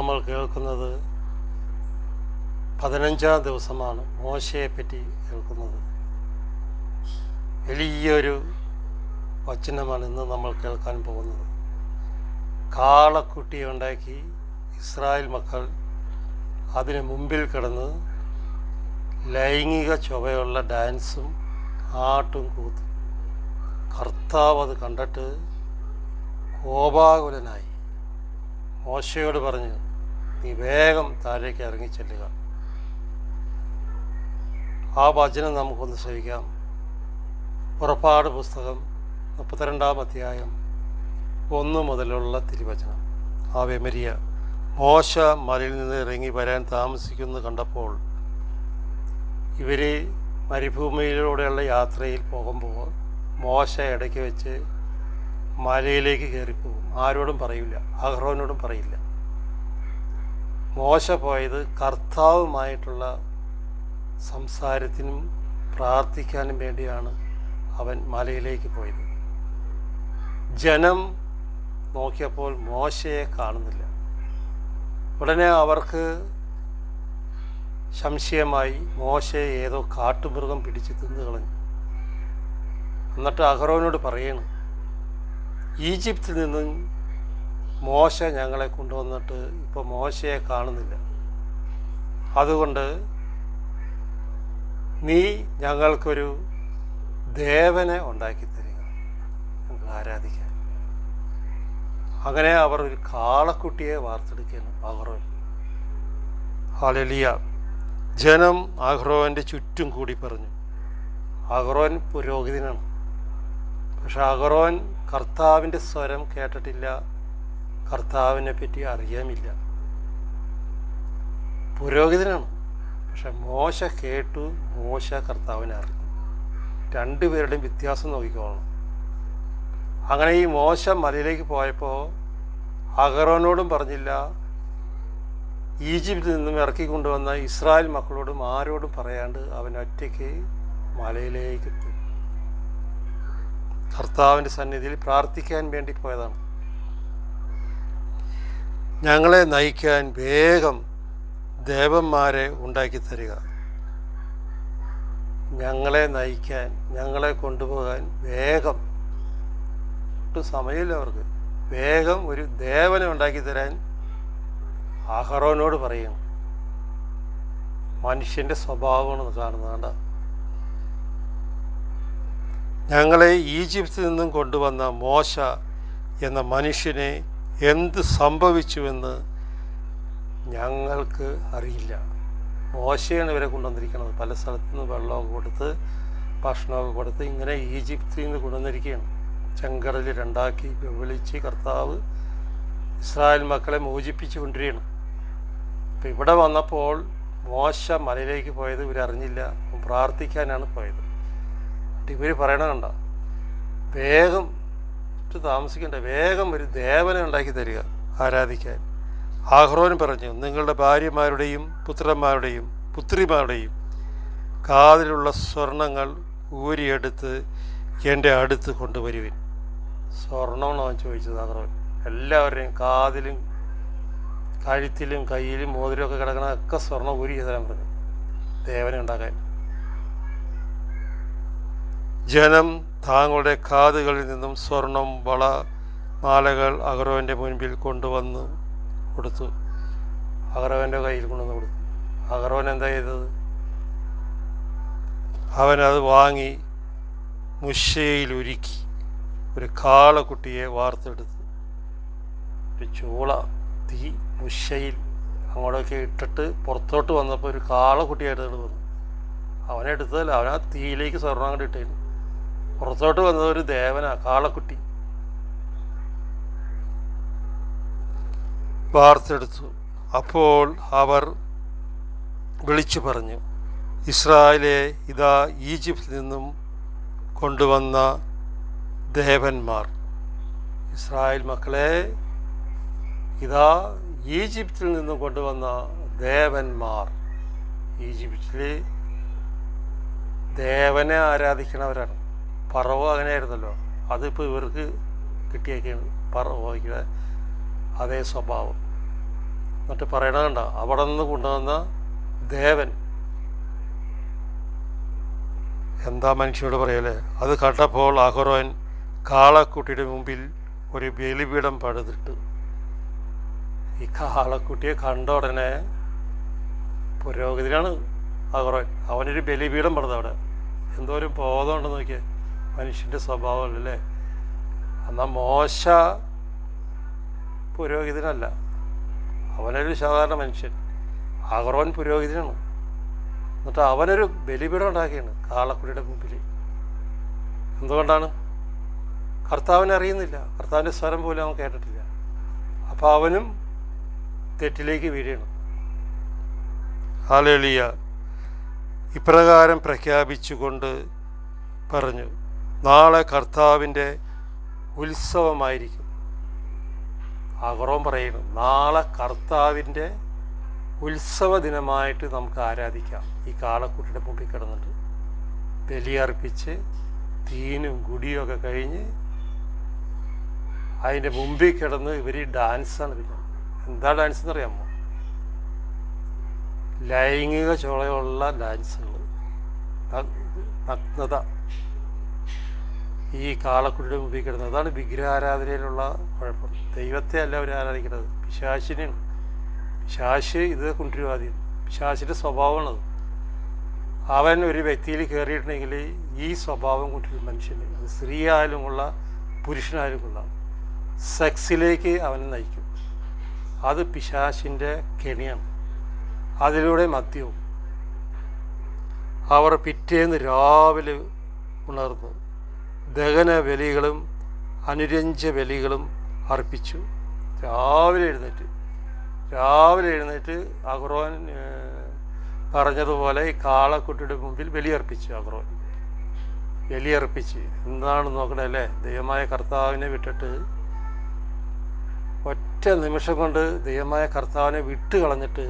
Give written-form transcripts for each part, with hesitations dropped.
നമ്മൾ കേൾക്കുന്നത് 15-ാം ദിവസമാണ് മോശയെപ്പറ്റി കേൾക്കുന്നത്. വലിയൊരു വചനമാണ് ഇന്ന് നമ്മൾ കേൾക്കാൻ പോകുന്നത്. കാളക്കുട്ടിയെ ഉണ്ടാക്കി ഇസ്രായേൽ മക്കൾ അതിന് മുമ്പിൽ കിടന്ന് ലൈംഗിക ചൊവ്വയുള്ള ഡാൻസും ആട്ടും കൂത്തും. കർത്താവ് അത് കണ്ടിട്ട് കോപാകുലനായി മോശയോട് പറഞ്ഞു, നീ വേഗം താഴേക്ക് ഇറങ്ങിച്ചെല്ലുക. ആ വചനം നമുക്കൊന്ന് ശ്രമിക്കാം. പുറപ്പാട് പുസ്തകം 32-ാം അധ്യായം 1 മുതലുള്ള തിരുവചനം. Ave Maria. മോശ മലയിൽ നിന്ന് ഇറങ്ങി വരാൻ താമസിക്കുന്നത് കണ്ടപ്പോൾ ഇവർ മരുഭൂമിയിലൂടെയുള്ള യാത്രയിൽ പോകുമ്പോൾ മോശ ഇടയ്ക്ക് വെച്ച് മലയിലേക്ക് കയറിപ്പോകും. ആരോടും പറയില്ല, അഹ്റോനോടും പറയില്ല. മോശ പോയത് കർത്താവുമായിട്ടുള്ള സംസാരത്തിനും പ്രാർത്ഥിക്കാനും വേണ്ടിയാണ് അവൻ മലയിലേക്ക് പോയത്. ജനം നോക്കിയപ്പോൾ മോശയെ കാണുന്നില്ല. ഉടനെ അവർക്ക് സംശയമായി. മോശയെ ഏതോ കാട്ടുമൃഗം പിടിച്ച് തിന്നു കളഞ്ഞു. എന്നിട്ട് അഹ്റോനോട് പറയണം, ഈജിപ്തിൽ നിന്നും മോശ ഞങ്ങളെ കൊണ്ടുവന്നിട്ട് ഇപ്പോൾ മോശയെ കാണുന്നില്ല. അതുകൊണ്ട് നീ ഞങ്ങൾക്കൊരു ദേവനെ ഉണ്ടാക്കി തരിക, ഞങ്ങൾ ആരാധിക്കാൻ. അങ്ങനെ അവർ ഒരു കാളക്കുട്ടിയെ വാർത്തെടുക്കുകയാണ് അഹ്റോൻ. ഹല്ലേലൂയ. ജനം അഹ്റോൻ്റെ ചുറ്റും കൂടി പറഞ്ഞു. അഹ്റോൻ പുരോഹിതനാണ്. പക്ഷെ അഹ്റോൻ കർത്താവിൻ്റെ സ്വരം കേട്ടിട്ടില്ല, കർത്താവിനെ പറ്റി അറിയാമില്ല. പുരോഹിതനാണ്, പക്ഷെ മോശ കേട്ടു, മോശ കർത്താവിനെ അറിഞ്ഞു. രണ്ടുപേരുടെയും വ്യത്യാസം നോക്കിക്കോളണം. അങ്ങനെ ഈ മോശ മലയിലേക്ക് പോയപ്പോൾ അഹ്റോനോടും പറഞ്ഞില്ല, ഈജിപ്തിൽ നിന്നും ഇറക്കിക്കൊണ്ടുവന്ന ഇസ്രായേൽ മക്കളോടും ആരോടും പറയാണ്ട് അവൻ ഒറ്റയ്ക്ക് മലയിലേക്ക് പോയി. കർത്താവിൻ്റെ സന്നിധിയിൽ പ്രാർത്ഥിക്കാൻ വേണ്ടി പോയതാണ്. ഞങ്ങളെ നയിക്കാൻ വേഗം ദേവന്മാരെ ഉണ്ടാക്കി തരിക. ഞങ്ങളെ നയിക്കാൻ, ഞങ്ങളെ കൊണ്ടുപോകാൻ വേഗം, ഒട്ടും സമയമില്ല അവർക്ക്, വേഗം ഒരു ദേവനെ ഉണ്ടാക്കി തരാൻ അഹ്റോനോട് പറയണം. മനുഷ്യൻ്റെ സ്വഭാവമാണ് കാണുന്നത്. കണ്ട, ഞങ്ങളെ ഈജിപ്തിൽ നിന്നും കൊണ്ടുവന്ന മോശ എന്ന മനുഷ്യനെ എന്ത് സംഭവിച്ചുവെന്ന് ഞങ്ങൾക്ക് അറിയില്ല. മോശയാണ് ഇവരെ കൊണ്ടുവന്നിരിക്കുന്നത്. പല സ്ഥലത്തു നിന്ന് വെള്ളമൊക്കെ കൊടുത്ത് ഭക്ഷണമൊക്കെ കൊടുത്ത് ഇങ്ങനെ ഈജിപ്തിൽ നിന്ന് കൊണ്ടുവന്നിരിക്കുകയാണ്. ചെങ്കടൽ രണ്ടാക്കി വിളിച്ച് കർത്താവ് ഇസ്രായേൽ മക്കളെ മോചിപ്പിച്ച് കൊണ്ടുവരികയാണ്. അപ്പം ഇവിടെ വന്നപ്പോൾ മോശ മലയിലേക്ക് പോയത് ഇവരറിഞ്ഞില്ല. പ്രാർത്ഥിക്കാനാണ് പോയത്. ഇവർ പറയണ കണ്ട, വേഗം താമസിക്കണ്ട, വേഗം ഒരു ദേവനെ ഉണ്ടാക്കി തരിക ആരാധിക്കാൻ. അഹ്റോൻ പറഞ്ഞു, നിങ്ങളുടെ ഭാര്യമാരുടെയും പുത്രന്മാരുടെയും പുത്രിമാരുടെയും കാതിലുള്ള സ്വർണങ്ങൾ ഊരിയെടുത്ത് എൻ്റെ അടുത്ത് കൊണ്ടുവരുവിൻ. സ്വർണമെന്ന് അവൻ ചോദിച്ചത് അഹ്റോൻ. എല്ലാവരുടെയും കാതിലും കഴുത്തിലും കയ്യിലും മോതിരമൊക്കെ കിടക്കണതൊക്കെ സ്വർണ്ണം ഊരി തരാൻ പറഞ്ഞു, ദേവനെ ഉണ്ടാക്കാൻ. ജനം താങ്കളുടെ കാതുകളിൽ നിന്നും സ്വർണം, വള, മാലകൾ അഹ്റോൻ്റെ മുൻപിൽ കൊണ്ടുവന്ന് കൊടുത്തു. അഹ്റോൻ്റെ കയ്യിൽ കൊണ്ടുവന്ന് കൊടുത്തു. അഹ്റോൻ എന്താ ചെയ്തത്? അവനത് വാങ്ങി മുശയിൽ ഒരുക്കി ഒരു കാളക്കുട്ടിയെ വാർത്തെടുത്തു. ഒരു ചൂള തീ മുശയിൽ അങ്ങോട്ടൊക്കെ ഇട്ടിട്ട് പുറത്തോട്ട് വന്നപ്പോൾ ഒരു കാളക്കുട്ടിയായിട്ട് വന്നു. അവനെടുത്തതല്ല, അവനാ തീയിലേക്ക് സ്വർണ്ണം അങ്ങോട്ട് ഇട്ടായിരുന്നു. പുറത്തോട്ട് വന്നത് ഒരു ദേവനാ, കാളക്കുട്ടി വാർത്തെടുത്തു. അപ്പോൾ അവർ വിളിച്ചു പറഞ്ഞു, ഇസ്രായേലേ, ഇതാ ഈജിപ്തിൽ നിന്നും കൊണ്ടുവന്ന ദേവന്മാർ. ഇസ്രായേൽ മക്കളെ, ഇതാ ഈജിപ്തിൽ നിന്നും കൊണ്ടുവന്ന ദേവന്മാർ. ഈജിപ്തിൽ ദേവനെ ആരാധിക്കണവരാണ്. പറവോ അങ്ങനെയായിരുന്നല്ലോ, അതിപ്പോൾ ഇവർക്ക് കിട്ടിയേക്കാണ്. പറവോയ്ക്ക് അതേ സ്വഭാവം. എന്നിട്ട് പറയണ കണ്ട, അവിടെ നിന്ന് കൊണ്ടുവന്ന ദേവൻ എന്താ മനുഷ്യനോട് പറയല്ലേ. അത് കണ്ടപ്പോൾ അഹരോൻ കാളക്കുട്ടിയുടെ മുമ്പിൽ ഒരു ബലിപീഠം പണിതിട്ട്. ഈ കാളക്കുട്ടിയെ കണ്ട ഉടനെ പുരോഗതിയിലാണ് അഹരോൻ. അവനൊരു ബലിപീഠം പണിത് അവിടെ. എന്തോരം ബോധമുണ്ടെന്ന് നോക്കിയേ, മനുഷ്യൻ്റെ സ്വഭാവമല്ലേ. എന്നാൽ മോശ പുരോഹിതനല്ല, അവനൊരു സാധാരണ മനുഷ്യൻ. അഹരോൻ പുരോഹിതനാണ്. എന്നിട്ട് അവനൊരു ബലിപീഠം ഉണ്ടാക്കിയാണ് കാളക്കുടിയുടെ മുമ്പിൽ. എന്തുകൊണ്ടാണ്? കർത്താവിനെ അറിയുന്നില്ല, കർത്താവിൻ്റെ സ്വരം പോലും അവൻ കേട്ടിട്ടില്ല. അപ്പോൾ അവനും തെറ്റിലേക്ക് വീഴണം. ഹല്ലേലൂയ. ഇപ്രകാരം പ്രഖ്യാപിച്ചുകൊണ്ട് പറഞ്ഞു, നാളെ കർത്താവിൻ്റെ ഉത്സവമായിരിക്കും. അഹരോൻ പറയുന്നു, നാളെ കർത്താവിൻ്റെ ഉത്സവ ദിനമായിട്ട് നമുക്ക് ആരാധിക്കാം. ഈ കാളക്കുട്ടിയുടെ മുമ്പിൽ കിടന്നിട്ട് ബലിയർപ്പിച്ച് തീനും കുടിയും ഒക്കെ കഴിഞ്ഞ് അതിൻ്റെ മുമ്പിൽ കിടന്ന് ഇവർ ഡാൻസാണ്. പിന്നെ എന്താ ഡാൻസ് എന്നറിയാമോ? ലൈംഗിക ചുളയുള്ള ഡാൻസുകൾ, നഗ്നത. ഈ കാളക്കുട്ടിയുടെ മുമ്പിൽ കിടന്നത്. അതാണ് വിഗ്രഹാരാധനയിലുള്ള കുഴപ്പം. ദൈവത്തെ അല്ല അവർ ആരാധിക്കുന്നത്, പിശാചിനെയാണ്. പിശാച് ഇത് കൊണ്ടുവരും. ആദ്യം പിശാചിൻ്റെ സ്വഭാവമാണത്. അവൻ ഒരു വ്യക്തിയിൽ കയറിയിട്ടുണ്ടെങ്കിൽ ഈ സ്വഭാവം കൊണ്ടുവരും മനുഷ്യന്. അത് സ്ത്രീ ആയാലും കൊള്ളാം, പുരുഷനായാലും കൊള്ളാം. സെക്സിലേക്ക് അവനെ നയിക്കും. അത് പിശാചിൻ്റെ കെണിയാണ്. അതിലൂടെ മദ്യവും. അവർ പിറ്റേന്ന് രാവിലെ ഉണർന്നു ദഹന ബലികളും അനുരഞ്ജ ബലികളും അർപ്പിച്ചു. രാവിലെ എഴുന്നേറ്റ് അഹരോൻ പറഞ്ഞതുപോലെ ഈ കാളക്കുട്ടിയുടെ മുമ്പിൽ ബലിയർപ്പിച്ചു. അഹരോൻ ബലിയർപ്പിച്ച് എന്താണ് നോക്കണേ അല്ലേ? ദൈവമായ കർത്താവിനെ വിട്ടിട്ട് ഒറ്റ നിമിഷം കൊണ്ട് ദൈവമായ കർത്താവിനെ വിട്ട് കളഞ്ഞിട്ട്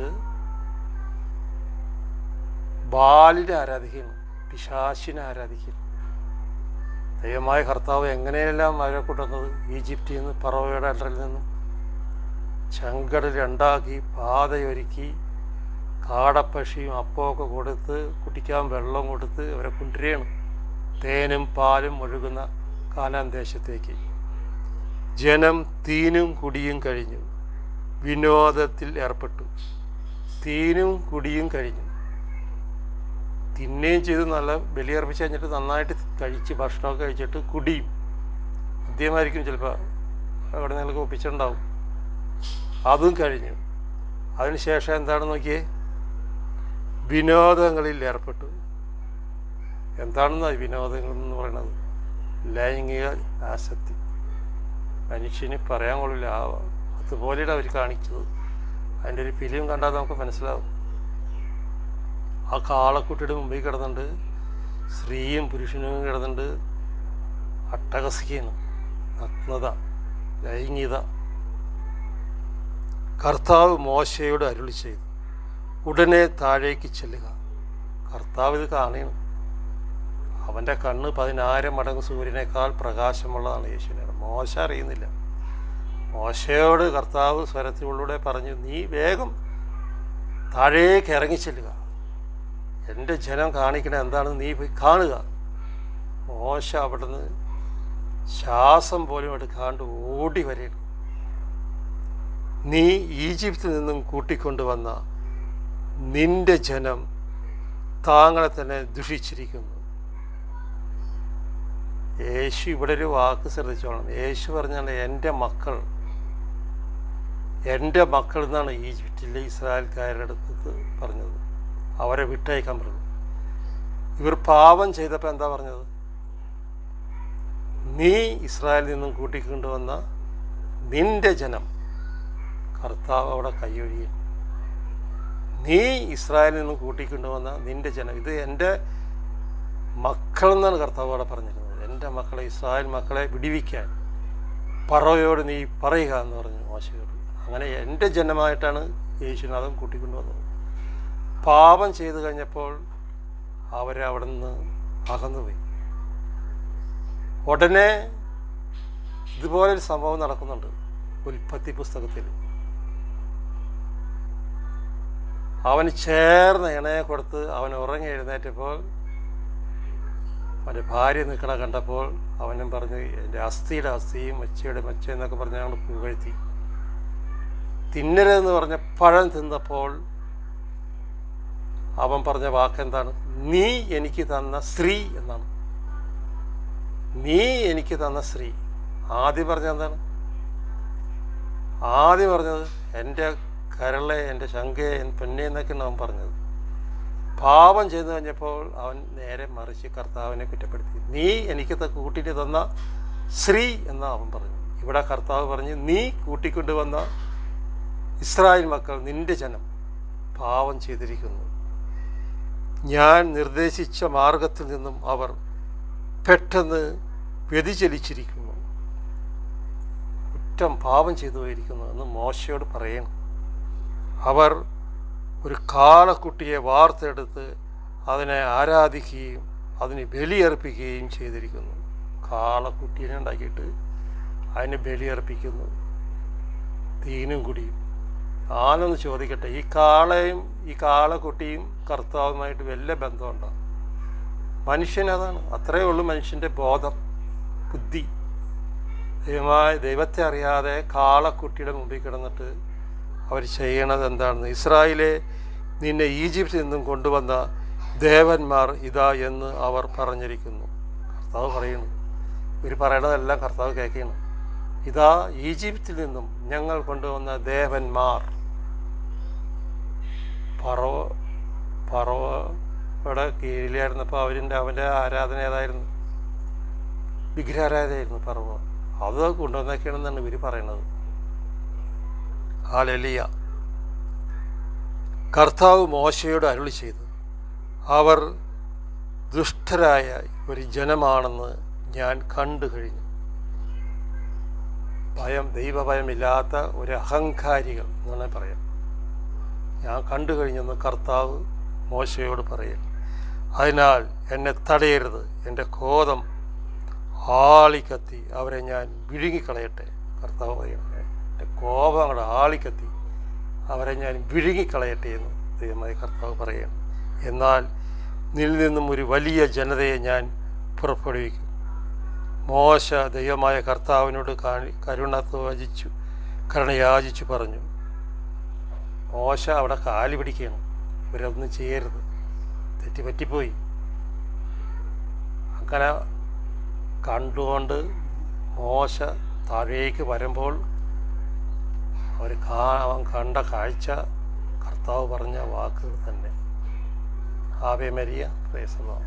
ബാലിനെ ആരാധിക്കുന്നു, പിശാചിനെ ആരാധിക്കുന്നു. ദൈവമായ കർത്താവ് എങ്ങനെയെല്ലാം അവരെ കൊണ്ടുവന്നത്? ഈജിപ്തിൽ നിന്ന്, ഫറവോയുടെ അണ്ടറിൽ നിന്നും ചെങ്കടൽ ഉണ്ടാക്കി, പാതയൊരുക്കി, കാടപ്പക്ഷിയും അപ്പമൊക്കെ കൊടുത്ത്, കുടിക്കാൻ വെള്ളം കൊടുത്ത് അവരെ കൊണ്ടുവരികയാണ്. തേനും പാലും ഒഴുകുന്ന കാനാൻ ദേശത്തേക്ക്. ജനം തീനും കുടിയും കഴിഞ്ഞു, വിനോദത്തിൽ ഏർപ്പെട്ടു. തീനും കുടിയും കഴിഞ്ഞു, തിന്നുകയും ചെയ്ത്, നല്ല ബലിയർപ്പിച്ച് കഴിഞ്ഞിട്ട് നന്നായിട്ട് കഴിച്ച് ഭക്ഷണമൊക്കെ കഴിച്ചിട്ട് കുടിയും. മദ്യമായിരിക്കും ചിലപ്പോൾ, അവിടെ നിങ്ങൾക്ക് ഒപ്പിച്ചിട്ടുണ്ടാവും. അതും കഴിഞ്ഞു. അതിനുശേഷം എന്താണെന്ന് നോക്കിയേ, വിനോദങ്ങളിൽ ഏർപ്പെട്ടു. എന്താണെന്നാ വിനോദങ്ങൾ എന്ന് പറയുന്നത്? ലൈംഗിക ആസക്തി. മനുഷ്യന് പറയാൻ കൊള്ളില്ല, അതുപോലെയാണ് അവർ കാണിച്ചത്. അതിൻ്റെ ഒരു ഫിലിം കണ്ടാൽ നമുക്ക് മനസ്സിലാവും. ആ കാളക്കുട്ടിയുടെ മുമ്പിൽ കിടന്നുണ്ട് സ്ത്രീയും പുരുഷനും കിടന്നുണ്ട് അട്ടഹസിക്കുകയാണ്. നഗ്നത, ലൈംഗികത. കർത്താവ് മോശയോട് അരുളി ചെയ്തു, ഉടനെ താഴേക്ക് ചെല്ലുക. കർത്താവ് ഇത് കാണുകയാണ്. അവൻ്റെ കണ്ണ് 10,000 മടങ്ങ് സൂര്യനേക്കാൾ പ്രകാശമുള്ളതാണ് യേശുവിനെ. മോശ അറിയുന്നില്ല. മോശയോട് കർത്താവ് സ്വരത്തിലൂടെ പറഞ്ഞു, നീ വേഗം താഴേക്ക് ഇറങ്ങിച്ചെല്ലുക, എൻ്റെ ജനം കാണിക്കണേ എന്താണെന്ന് നീ പോയി കാണുക. മോശ അവിടുന്ന് ശ്വാസം പോലും എടുക്കാണ്ട് ഓടി വരികയാണ്. നീ ഈജിപ്തിൽ നിന്നും കൂട്ടിക്കൊണ്ടുവന്ന നിന്റെ ജനം താങ്കളെ തന്നെ ദുഷിച്ചിരിക്കുന്നു. യേശു ഇവിടെ ഒരു വാക്ക് ശ്രദ്ധിച്ചോളണം. യേശു പറഞ്ഞാൽ എൻ്റെ മക്കൾ എന്നാണ് ഈജിപ്തിലെ ഇസ്രായേൽക്കാരുടെ അടുത്ത് പറഞ്ഞത്. അവരെ വിട്ടയക്കാൻ പറഞ്ഞു. ഇവർ പാപം ചെയ്തപ്പോൾ എന്താ പറഞ്ഞത്? നീ ഇസ്രായേലിൽ നിന്നും കൂട്ടിക്കൊണ്ടുവന്ന നിന്റെ ജനം. കർത്താവ് അവിടെ കൈയൊഴിയും. നീ ഇസ്രായേലിൽ നിന്നും കൂട്ടിക്കൊണ്ടുവന്ന നിന്റെ ജനം, ഇത് എൻ്റെ മക്കൾ എന്നാണ് കർത്താവ് അവിടെ പറഞ്ഞിരുന്നത്. എൻ്റെ മക്കളെ, ഇസ്രായേൽ മക്കളെ വിടിവിക്കാൻ ഫറവോയോട് നീ പറയുക എന്ന് പറഞ്ഞു മോശയോട്. അങ്ങനെ എൻ്റെ ജനമായിട്ടാണ് യേശുനാഥൻ കൂട്ടിക്കൊണ്ടുവന്നത്. പാപം ചെയ്തു കഴിഞ്ഞപ്പോൾ അവരെ അവിടെ നിന്ന് അകന്നുപോയി. ഉടനെ ഇതുപോലൊരു സംഭവം നടക്കുന്നുണ്ട് ഉൽപ്പത്തി പുസ്തകത്തിൽ. അവന് ചേർന്ന് ഇണയെ കൊടുത്ത് അവൻ ഉറങ്ങി എഴുന്നേറ്റപ്പോൾ അവൻ്റെ ഭാര്യ നിൽക്കണ കണ്ടപ്പോൾ അവനും പറഞ്ഞു, എൻ്റെ അസ്ഥിയുടെ അസ്ഥിയും മച്ചയുടെ മച്ച എന്നൊക്കെ പറഞ്ഞ് അവൾ പുകഴ്ത്തി. തിന്നരുതെന്ന് പറഞ്ഞ പഴം തിന്നപ്പോൾ അവൻ പറഞ്ഞ വാക്കെന്താണ്? നീ എനിക്ക് തന്ന സ്ത്രീ എന്നാണ്. നീ എനിക്ക് തന്ന സ്ത്രീ. ആദ്യം പറഞ്ഞത് എന്താണ്? ആദ്യം പറഞ്ഞത് എൻ്റെ കരളെ, എൻ്റെ ശങ്കയെ, പൊന്നെ എന്നൊക്കെയാണ് അവൻ പറഞ്ഞത്. പാപം ചെയ്തു കഴിഞ്ഞപ്പോൾ അവൻ നേരെ മറിച്ച് കർത്താവിനെ കുറ്റപ്പെടുത്തി. നീ എനിക്ക് കൂട്ടിയിട്ട് തന്ന സ്ത്രീ എന്ന് അവൻ പറഞ്ഞു. ഇവിടെ കർത്താവ് പറഞ്ഞു, നീ കൂട്ടിക്കൊണ്ടുവന്ന ഇസ്രായേൽ മക്കൾ, നിന്റെ ജനം പാപം ചെയ്തിരിക്കുന്നു. ഞാൻ നിർദ്ദേശിച്ച മാർഗത്തിൽ നിന്നും അവർ പെട്ടെന്ന് വ്യതിചലിച്ചിരിക്കുന്നു, കുറ്റം പാപം ചെയ്തു പോയിരിക്കുന്നു എന്ന് മോശയോട് പറയണം. അവർ ഒരു കാളക്കുട്ടിയെ വാർത്തെടുത്ത് അതിനെ ആരാധിക്കുകയും അതിന് ബലിയർപ്പിക്കുകയും ചെയ്തിരിക്കുന്നു. കാളക്കുട്ടീനെ ഉണ്ടാക്കിയിട്ട് അതിന് ബലിയർപ്പിക്കുന്നു, തീനും കുടിയും. ഞാനൊന്ന് ചോദിക്കട്ടെ, ഈ കാളയും ഈ കാളക്കുട്ടിയും കർത്താവുമായിട്ട് വല്ല ബന്ധമുണ്ടോ? മനുഷ്യനതാണ്, അത്രയേ ഉള്ളൂ മനുഷ്യൻ്റെ ബോധം, ബുദ്ധി. ദൈവത്തെ അറിയാതെ കാളക്കുട്ടിയുടെ മുമ്പിൽ കിടന്നിട്ട് അവർ ചെയ്യണത് എന്താണെന്ന്, ഇസ്രായേലെ, നിന്നെ ഈജിപ്തിൽ നിന്നും കൊണ്ടുവന്ന ദേവന്മാർ ഇതാ എന്ന് അവർ പറഞ്ഞിരിക്കുന്നു. കർത്താവ് പറയുന്നു, ഇവർ പറയണതെല്ലാം കർത്താവ് കേൾക്കണം. ഇതാ ഈജിപ്തിൽ നിന്നും ഞങ്ങൾ കൊണ്ടുവന്ന ദേവന്മാർ. ഫറവോയുടെ കീഴിലായിരുന്നപ്പോൾ അവൻ്റെ ആരാധന ഏതായിരുന്നു? വിഗ്രഹാരാധനയായിരുന്നു ഫറവോ. അത് കൊണ്ടുവന്നൊക്കെയാണെന്നാണ് ഇവർ പറയണത്. ഹല്ലേലൂയ. കർത്താവ് മോശയോട് അരുളി ചെയ്തു, അവർ ദുഷ്ടരായ ഒരു ജനമാണെന്ന് ഞാൻ കണ്ടു കഴിഞ്ഞു. ദൈവഭയമില്ലാത്ത ഒരു അഹങ്കാരികൾ എന്നാണ് പറയാം. ഞാൻ കണ്ടു കഴിഞ്ഞെന്ന് കർത്താവ് മോശയോട് പറയും. അതിനാൽ എന്നെ തടയരുത്, എൻ്റെ ക്രോധം ആളിക്കത്തി അവരെ ഞാൻ വിഴുങ്ങിക്കളയട്ടെ. കർത്താവ് പറയുന്നത്, എൻ്റെ കോപം അങ്ങോട്ട് ആളിക്കത്തി അവരെ ഞാൻ വിഴുങ്ങിക്കളയട്ടെ എന്ന് ദൈവമായ കർത്താവ് പറയുന്നു. എന്നാൽ നിന്നിൽ നിന്നും ഒരു വലിയ ജനതയെ ഞാൻ പുറപ്പെടുവിക്കും. മോശ ദൈവമായ കർത്താവിനോട് കരുണയാചിച്ചു പറഞ്ഞു. മോശ അവിടെ കാല് പിടിക്കണം, ഇവരൊന്നും ചെയ്യരുത്, തെറ്റിപ്പറ്റിപ്പോയി. അങ്ങനെ കണ്ടുകൊണ്ട് മോശ താഴേക്ക് വരുമ്പോൾ അവൻ കണ്ട കാഴ്ച കർത്താവ് പറഞ്ഞ വാക്കുകൾ തന്നെ. Ave Maria, praise the Lord.